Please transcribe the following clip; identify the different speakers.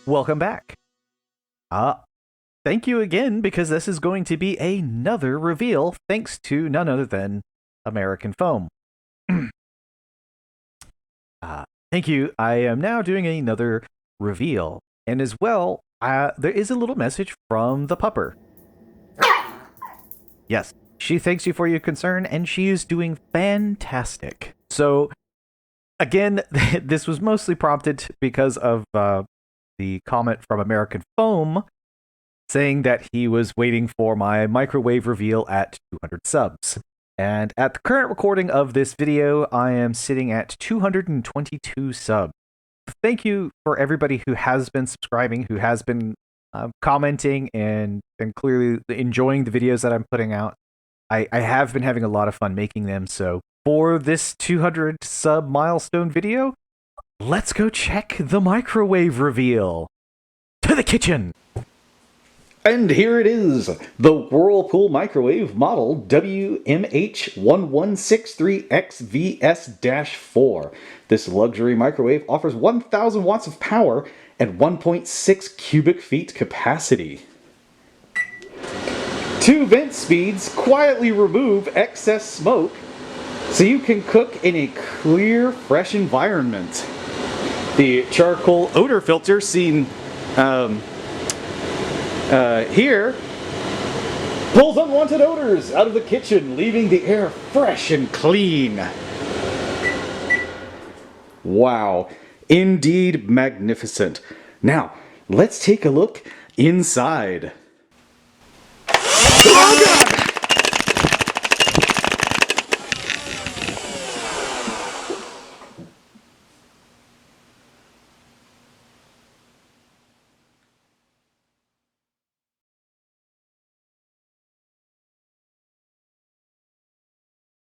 Speaker 1: Welcome back. Thank you again, because this is going to be another reveal thanks to none other than American Foam. Thank you. I am now doing another reveal. And as well, there is a little message from the pupper. Yes, she thanks you for your concern, and she is doing fantastic. So, again, this was mostly prompted because of the comment from American Foam saying that he was waiting for my microwave reveal at 200 subs. And at the current recording of this video, I am sitting at 222 subs. Thank you for everybody who has been subscribing, who has been commenting and clearly enjoying the videos that I'm putting out. I have been having a lot of fun making them, so for this 200 sub milestone video, let's go check the microwave reveal. To the kitchen!
Speaker 2: And here it is, the Whirlpool Microwave Model WMH1163XVS-4. This luxury microwave offers 1,000 watts of power and 1.6 cubic feet capacity. 2 vent speeds quietly remove excess smoke so you can cook in a clear, fresh environment. The charcoal odor filter seen here pulls unwanted odors out of the kitchen, leaving the air fresh and clean. Wow, indeed magnificent. Now, let's take a look inside. Oh God!